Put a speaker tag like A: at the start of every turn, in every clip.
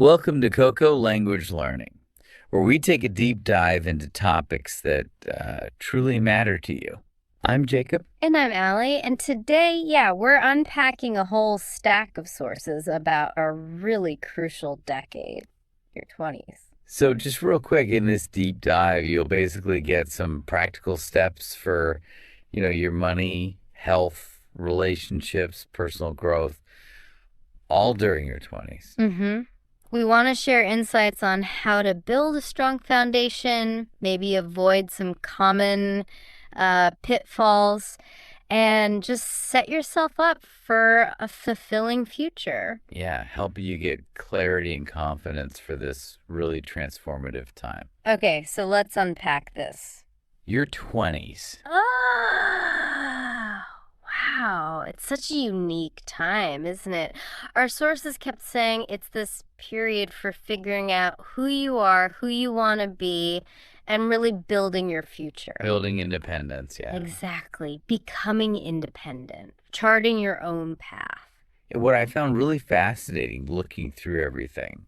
A: Welcome to KoKo Language Learning, where we take a deep dive into topics that truly matter to you. I'm Jacob.
B: And I'm Allie, and today, we're unpacking a whole stack of sources about a really crucial decade, your 20s.
A: So just real quick, in this deep dive, you'll basically get some practical steps for, your money, health, relationships, personal growth, all during your 20s.
B: We want to share insights on how to build a strong foundation, maybe avoid some common pitfalls, and just set yourself up for a fulfilling future.
A: Yeah, help you get clarity and confidence for this really transformative time.
B: Okay, so let's unpack this.
A: Your 20s.
B: Oh, wow. It's such a unique time, isn't it? Our sources kept saying it's this period for figuring out who you are, who you want to be, and really building your future.
A: Building independence, yeah.
B: Exactly. Becoming independent, charting your own path.
A: What I found really fascinating looking through everything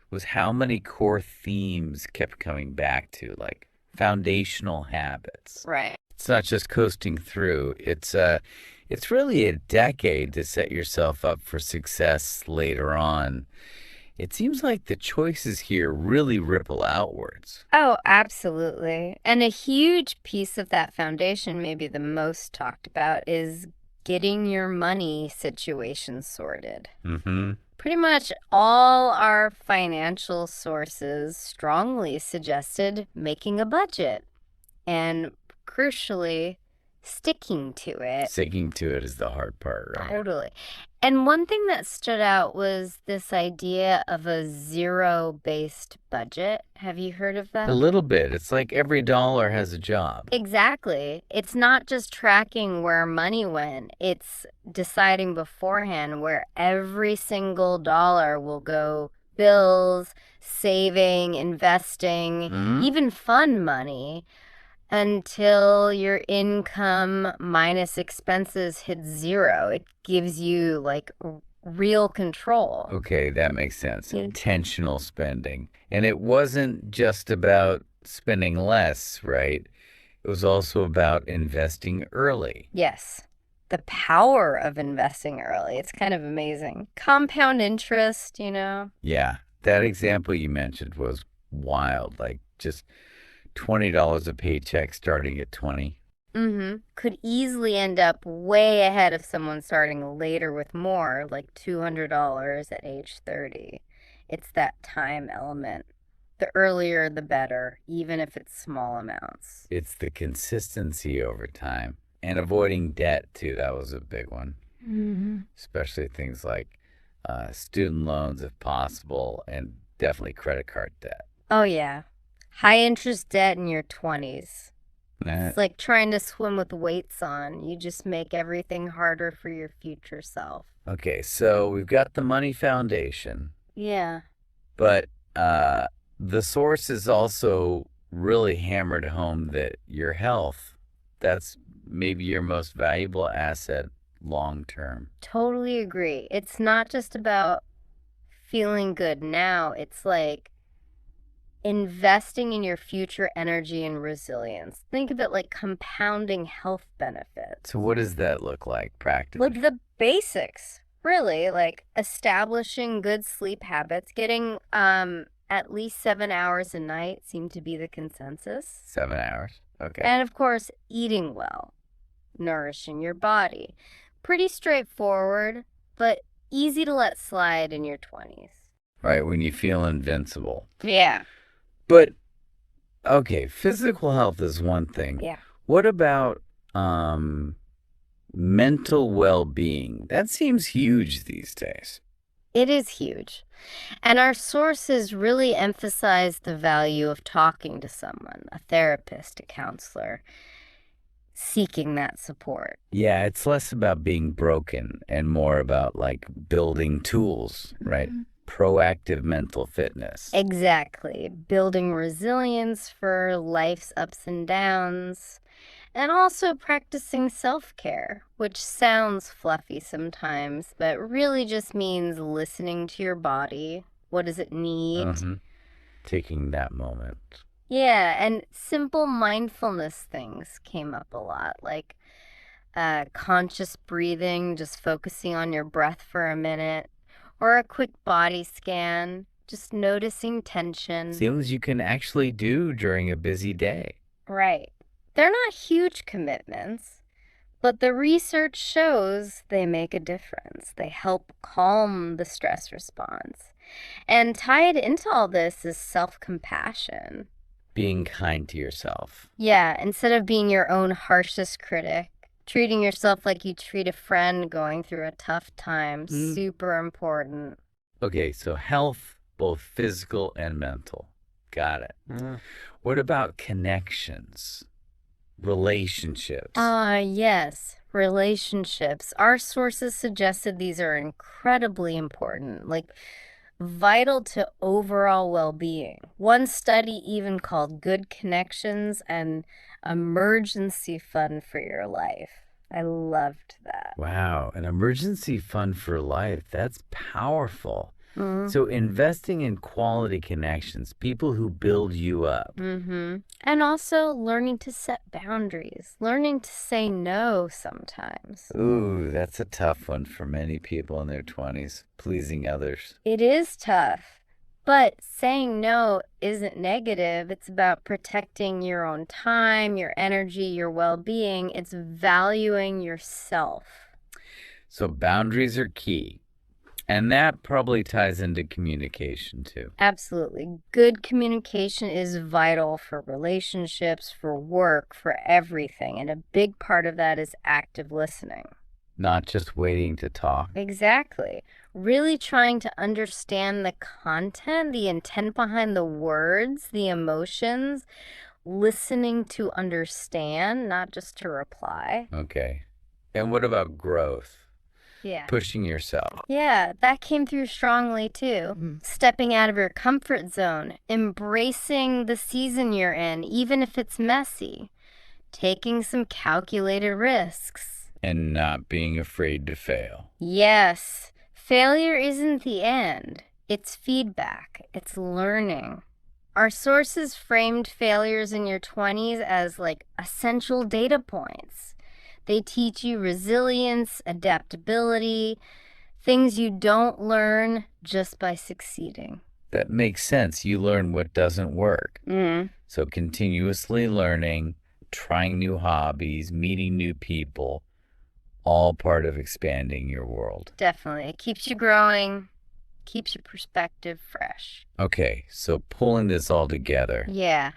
A: was how many core themes kept coming back to, like foundational habits.
B: Right.
A: It's not just coasting through. It's really a decade to set yourself up for success later on. It seems like the choices here really ripple outwards.
B: Oh, absolutely. And a huge piece of that foundation, maybe the most talked about, is getting your money situation sorted. Pretty much all our financial sources strongly suggested making a budget and, crucially, sticking to it.
A: Sticking to it is the hard part, right?
B: Totally. And one thing that stood out was this idea of a zero-based budget. Have you heard of that?
A: A little bit. It's like every dollar has a job.
B: Exactly. It's not just tracking where money went. It's deciding beforehand where every single dollar will go. Bills, saving, investing, even fun money, until your income minus expenses hits zero. It gives you like real control.
A: Okay, that makes sense. Intentional spending. And it wasn't just about spending less, right? It was also about investing early.
B: Yes. The power of investing early. It's kind of amazing. Compound interest,
A: Yeah, that example you mentioned was wild. Like just $20 a paycheck starting at 20.
B: Could easily end up way ahead of someone starting later with more, like $200 at age 30. It's that time element. The earlier, the better, even if it's small amounts.
A: It's the consistency over time and avoiding debt, too. That was a big one. Especially things like student loans, if possible, and definitely credit card debt.
B: Oh, yeah. High interest debt in your 20s. It's like trying to swim with weights on. You just make everything harder for your future self.
A: Okay, so we've got the money foundation.
B: Yeah.
A: But the sources also really hammered home that your health, that's maybe your most valuable asset long term.
B: Totally agree. It's not just about feeling good now. It's like investing in your future energy and resilience. Think of it like compounding health benefits.
A: So what does that look like practically?
B: Like the basics, really, like establishing good sleep habits, getting at least 7 hours a night seem to be the consensus.
A: 7 hours. Okay.
B: And of course, eating well, nourishing your body. Pretty straightforward, but easy to let slide in your 20s.
A: Right, when you feel invincible.
B: Yeah.
A: But, okay, physical health is one thing.
B: Yeah.
A: What about mental well-being? That seems huge these days.
B: It is huge. And our sources really emphasize the value of talking to someone, a therapist, a counselor, seeking that support.
A: Yeah, it's less about being broken and more about like building tools, right? Proactive mental fitness.
B: Exactly. Building resilience for life's ups and downs. And also practicing self-care, which sounds fluffy sometimes, but really just means listening to your body, What does it need?
A: Mm-hmm. Taking that moment.
B: Yeah, and simple mindfulness things came up a lot, like conscious breathing, just focusing on your breath for a minute, or a quick body scan, just noticing tension.
A: Things you can actually do during a busy day.
B: Right. They're not huge commitments, but the research shows they make a difference. They help calm the stress response. And tied into all this is self-compassion.
A: Being kind to yourself.
B: Yeah, instead of being your own harshest critic, treating yourself like you treat a friend going through a tough time, super important.
A: Okay, so health, both physical and mental. Got it. What about connections, relationships?
B: Yes, relationships. Our sources suggested these are incredibly important, like vital to overall well-being. One study even called good connections an emergency fund for your life. I loved that.
A: Wow, an emergency fund for life. That's powerful.
B: Mm-hmm.
A: So investing in quality connections, people who build you up.
B: Mm-hmm. And also learning to set boundaries, learning to say no sometimes.
A: Ooh, that's a tough one for many people in their 20s, pleasing others.
B: It is tough, but saying no isn't negative. It's about protecting your own time, your energy, your well-being. It's valuing yourself.
A: So boundaries are key. And that probably ties into communication too.
B: Absolutely. Good communication is vital for relationships, for work, for everything. And a big part of that is active listening.
A: Not just waiting to talk.
B: Exactly. Really trying to understand the content, the intent behind the words, the emotions, listening to understand, not just to reply.
A: Okay. And what about growth?
B: Yeah.
A: Pushing yourself.
B: Yeah, that came through strongly too. Stepping out of your comfort zone, embracing the season you're in, even if it's messy, taking some calculated risks.
A: And not being afraid to fail.
B: Yes, failure isn't the end. It's feedback. It's learning. Our sources framed failures in your 20s as like essential data points. They teach you resilience, adaptability, things you don't learn just by succeeding.
A: That makes sense. You learn what doesn't work.
B: Mm.
A: So continuously learning, trying new hobbies, meeting new people, all part of expanding your world.
B: Definitely. It keeps you growing, keeps your perspective fresh.
A: Okay, so pulling this all together.
B: Yeah.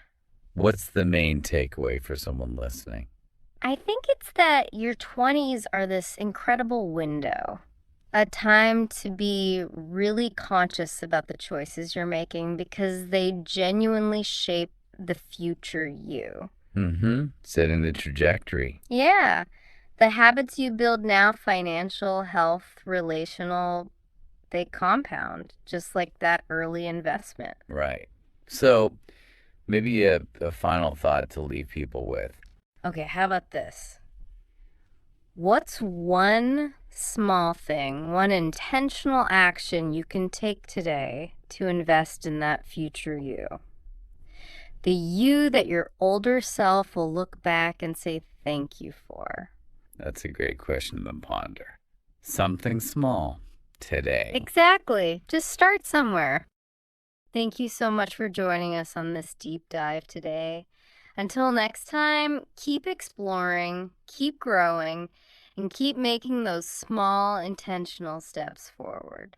A: What's the main takeaway for someone listening?
B: I think it's that your 20s are this incredible window, a time to be really conscious about the choices you're making because they genuinely shape the future you.
A: Setting the trajectory.
B: Yeah. The habits you build now, financial, health, relational, they compound just like that early investment.
A: Right. So maybe a final thought to leave people with.
B: Okay, how about this? What's one small thing, one intentional action you can take today to invest in that future you? The you that your older self will look back and say thank you for.
A: That's a great question to ponder. Something small today.
B: Exactly. Just start somewhere. Thank you so much for joining us on this deep dive today. Until next time, keep exploring, keep growing, and keep making those small intentional steps forward.